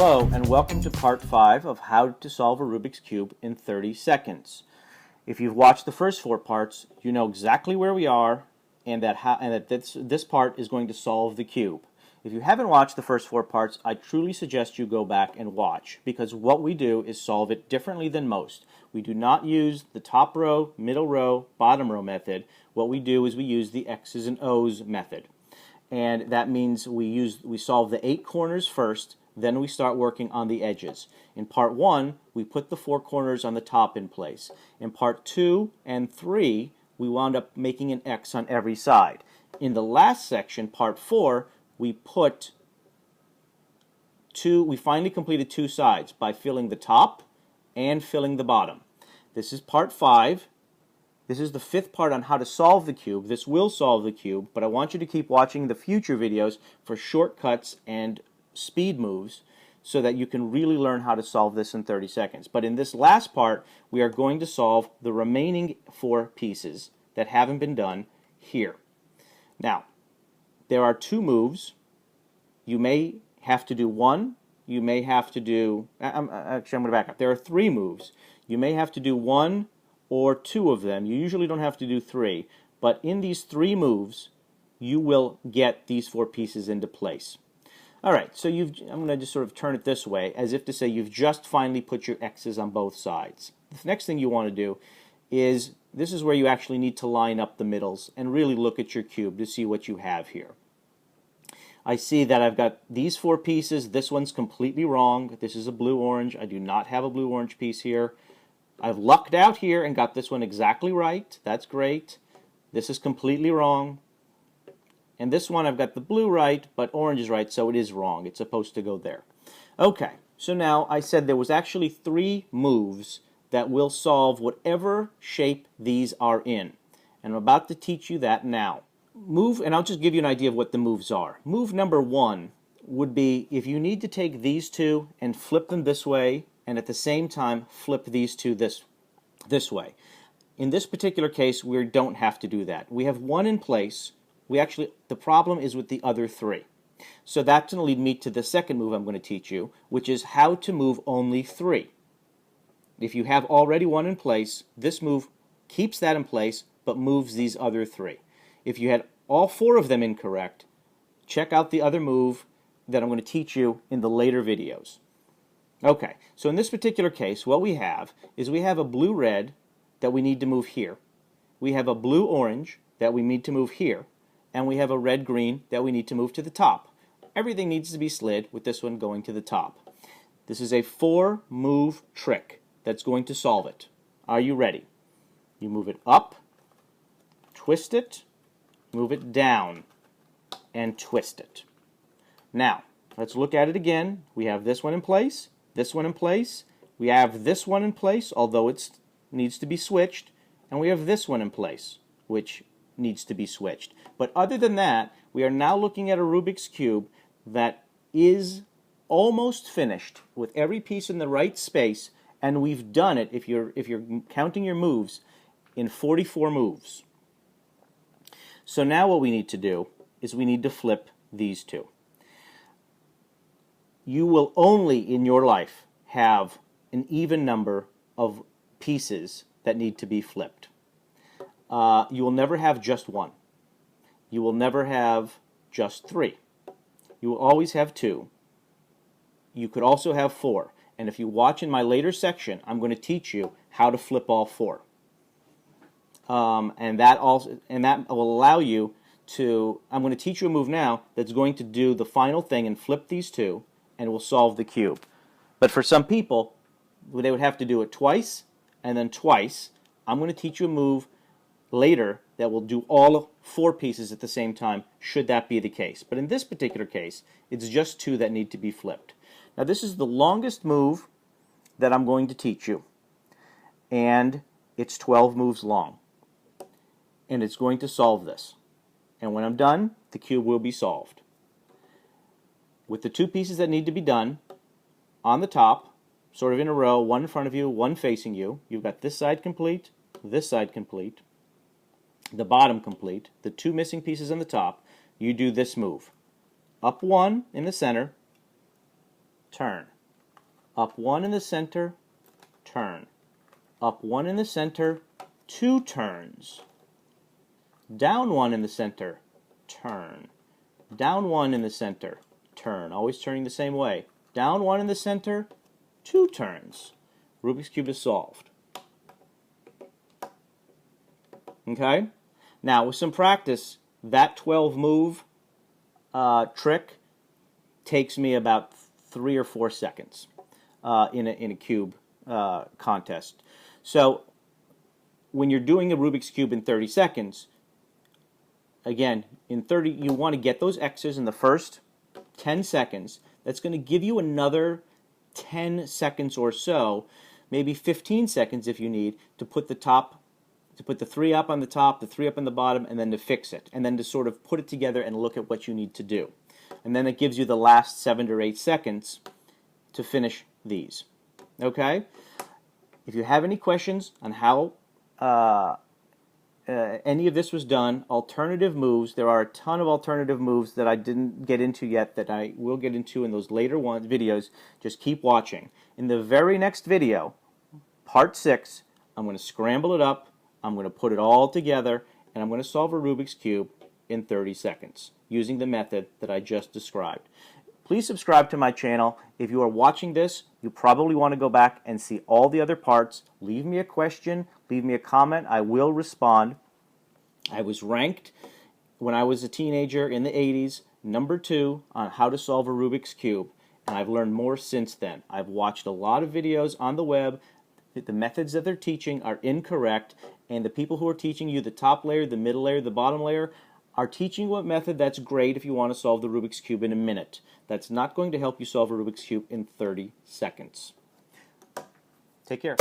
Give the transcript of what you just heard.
Hello and welcome to part 5 of how to solve a Rubik's Cube in 30 seconds. If you've watched the first 4 parts, you know exactly where we are and that this part is going to solve the cube. If you haven't watched the first 4 parts, I truly suggest you go back and watch, because what we do is solve it differently than most. We do not use the top row, middle row, bottom row method. What we do is we use the X's and O's method. And that means we solve the 8 corners first, then we start working on the edges. In part 1, we put the 4 corners on the top in place. In part 2 and 3, we wound up making an X on every side. In the last section, part 4, we finally completed 2 sides by filling the top and filling the bottom. This is part 5. This is the 5th part on how to solve the cube. This will solve the cube, but I want you to keep watching the future videos for shortcuts and speed moves so that you can really learn how to solve this in 30 seconds. But in this last part, we are going to solve the remaining 4 pieces that haven't been done here. Now, there are 2 moves. You may have to do one. You may have to do, I'm going to back up. There are 3 moves. You may have to do 1 or 2 of them. You usually don't have to do 3. But in these 3 moves, you will get these 4 pieces into place. Alright, so I'm going to just sort of turn it this way, as if to say you've just finally put your X's on both sides. The next thing you want to do is, this is where you actually need to line up the middles and really look at your cube to see what you have here. I see that I've got these 4 pieces. This one's completely wrong. This is a blue-orange. I do not have a blue-orange piece here. I've lucked out here and got this one exactly right. That's great. This is completely wrong. And this one I've got the blue right, but orange is right, so it is wrong. It's supposed to go there. Okay, so now I said there was actually 3 moves that will solve whatever shape these are in. And I'm about to teach you that now. And I'll just give you an idea of what the moves are. Move number 1 would be if you need to take these 2 and flip them this way, and at the same time flip these 2 this way. In this particular case, we don't have to do that. We have 1 in place. The problem is with the other 3. So that's going to lead me to the second move I'm going to teach you, which is how to move only 3. If you have already 1 in place, this move keeps that in place, but moves these other 3. If you had all 4 of them incorrect, check out the other move that I'm going to teach you in the later videos. Okay, so in this particular case, what we have is we have a blue-red that we need to move here. We have a blue-orange that we need to move here. And we have a red-green that we need to move to the top. Everything needs to be slid with this one going to the top. This is a 4-move trick that's going to solve it. Are you ready? You move it up, twist it, move it down, and twist it. Now, let's look at it again. We have this one in place, this one in place. We have this one in place, although it needs to be switched. And we have this one in place, which needs to be switched. But other than that, we are now looking at a Rubik's Cube that is almost finished with every piece in the right space, and we've done it, if you're counting your moves, in 44 moves. So now what we need to do is we need to flip these 2. You will only in your life have an even number of pieces that need to be flipped. You will never have just 1. You will never have just 3. You will always have 2. You could also have 4. And if you watch in my later section, I'm going to teach you how to flip all 4. And that will allow you to, I'm going to teach you a move now that's going to do the final thing and flip these 2 and will solve the cube. But for some people, they would have to do it twice and then twice. I'm going to teach you a move later that will do all 4 pieces at the same time, should that be the case. But in this particular case, it's just 2 that need to be flipped. Now this is the longest move that I'm going to teach you, and it's 12 moves long. And it's going to solve this. And when I'm done, the cube will be solved. With the 2 pieces that need to be done, on the top, sort of in a row, 1 in front of you, 1 facing you, you've got this side complete, this side complete, the bottom complete, the 2 missing pieces on the top. You do this move. Up 1 in the center, turn. Up 1 in the center, turn. Up 1 in the center, 2 turns. Down 1 in the center, turn. Down 1 in the center, turn. Always turning the same way. Down 1 in the center, 2 turns. Rubik's Cube is solved. Okay? Now, with some practice, that 12 move trick takes me about 3 or 4 seconds in a cube contest. So, when you're doing a Rubik's Cube in 30 seconds, again, in 30, you want to get those X's in the first 10 seconds. That's going to give you another 10 seconds or so, maybe 15 seconds if you need, to put the 3 up on the top, the 3 up on the bottom, and then to fix it, and then to sort of put it together and look at what you need to do. And then it gives you the last 7 to 8 seconds to finish these. Okay? If you have any questions on how any of this was done, alternative moves, there are a ton of alternative moves that I didn't get into yet that I will get into in those later videos. Just keep watching. In the very next video, part 6, I'm going to scramble it up, I'm going to put it all together, and I'm going to solve a Rubik's Cube in 30 seconds using the method that I just described. Please subscribe to my channel. If you are watching this, you probably want to go back and see all the other parts. Leave me a question, leave me a comment. I will respond. I was ranked when I was a teenager in the 80s, number 2 on how to solve a Rubik's Cube, and I've learned more since then. I've watched a lot of videos on the web. The methods that they're teaching are incorrect, and the people who are teaching you the top layer, the middle layer, the bottom layer are teaching you a method that's great if you want to solve the Rubik's Cube in a minute. That's not going to help you solve a Rubik's Cube in 30 seconds. Take care.